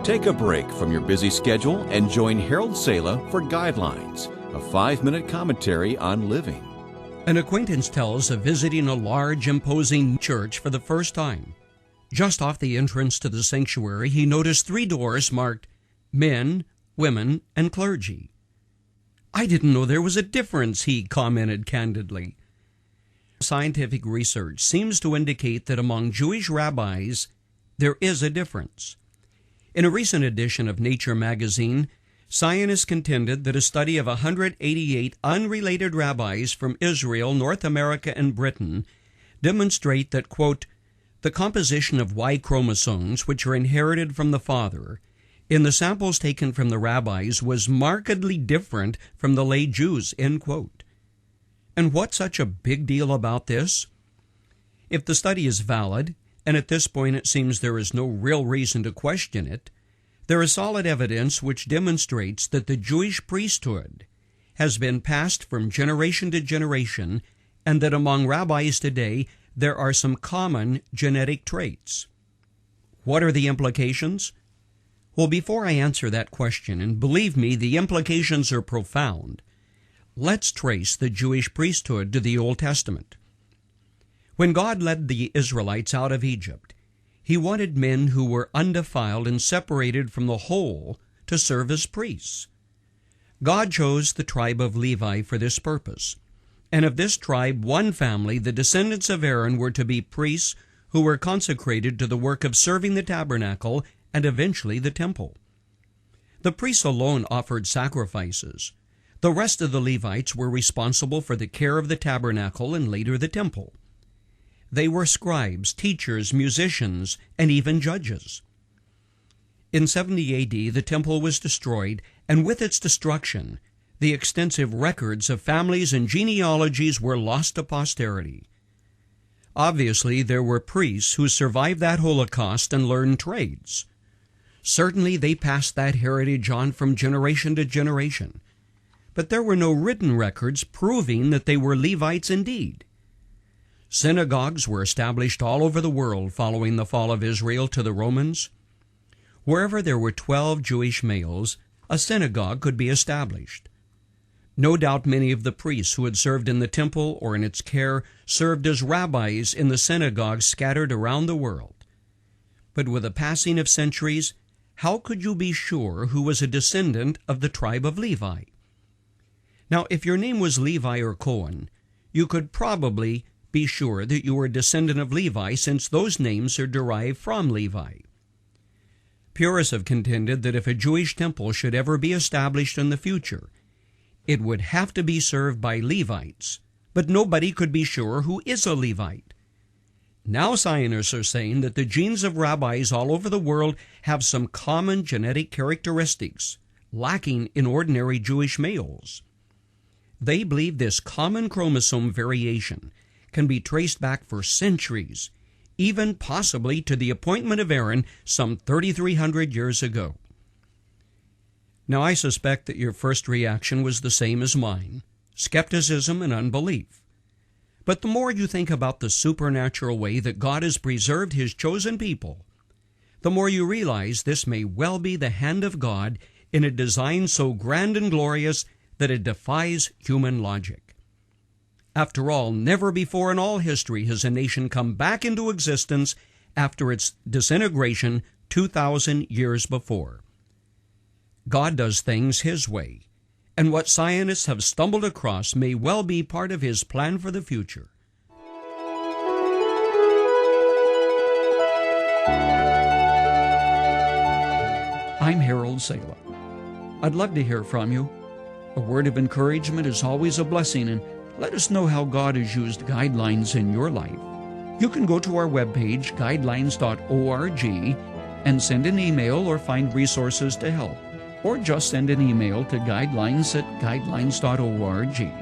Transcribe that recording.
Take a break from your busy schedule and join Harold Sala for Guidelines, a 5-minute commentary on living. An acquaintance tells of visiting a large, imposing church for the first time. Just off the entrance to the sanctuary, he noticed 3 doors marked Men, Women, and Clergy. "I didn't know there was a difference," he commented candidly. Scientific research seems to indicate that among Jewish rabbis, there is a difference. In a recent edition of Nature magazine, scientists contended that a study of 188 unrelated rabbis from Israel, North America, and Britain demonstrate that, quote, the composition of Y chromosomes, which are inherited from the father, in the samples taken from the rabbis was markedly different from the lay Jews, end quote. And what's such a big deal about this? If the study is valid, and at this point it seems there is no real reason to question it, there is solid evidence which demonstrates that the Jewish priesthood has been passed from generation to generation, and that among rabbis today there are some common genetic traits. What are the implications? Well, before I answer that question, and believe me, the implications are profound, let's trace the Jewish priesthood to the Old Testament. When God led the Israelites out of Egypt, He wanted men who were undefiled and separated from the whole to serve as priests. God chose the tribe of Levi for this purpose, and of this tribe, one family, the descendants of Aaron, were to be priests who were consecrated to the work of serving the tabernacle and eventually the temple. The priests alone offered sacrifices. The rest of the Levites were responsible for the care of the tabernacle and later the temple. They were scribes, teachers, musicians, and even judges. In 70 A.D., the temple was destroyed, and with its destruction, the extensive records of families and genealogies were lost to posterity. Obviously, there were priests who survived that Holocaust and learned trades. Certainly, they passed that heritage on from generation to generation. But there were no written records proving that they were Levites indeed. Synagogues were established all over the world following the fall of Israel to the Romans. Wherever there were 12 Jewish males, a synagogue could be established. No doubt many of the priests who had served in the temple or in its care served as rabbis in the synagogues scattered around the world. But with the passing of centuries, how could you be sure who was a descendant of the tribe of Levi? Now, if your name was Levi or Cohen, you could probably be sure that you were a descendant of Levi, since those names are derived from Levi. Purists have contended that if a Jewish temple should ever be established in the future, it would have to be served by Levites, but nobody could be sure who is a Levite. Now scientists are saying that the genes of rabbis all over the world have some common genetic characteristics, lacking in ordinary Jewish males. They believe this common chromosome variation can be traced back for centuries, even possibly to the appointment of Aaron some 3,300 years ago. Now, I suspect that your first reaction was the same as mine, skepticism and unbelief. But the more you think about the supernatural way that God has preserved His chosen people, the more you realize this may well be the hand of God in a design so grand and glorious that it defies human logic. After all, never before in all history has a nation come back into existence after its disintegration 2,000 years before. God does things His way, and what scientists have stumbled across may well be part of His plan for the future. I'm Harold Sala. I'd love to hear from you. A word of encouragement is always a blessing, and let us know how God has used Guidelines in your life. You can go to our webpage, guidelines.org, and send an email or find resources to help. Or just send an email to guidelines@guidelines.org.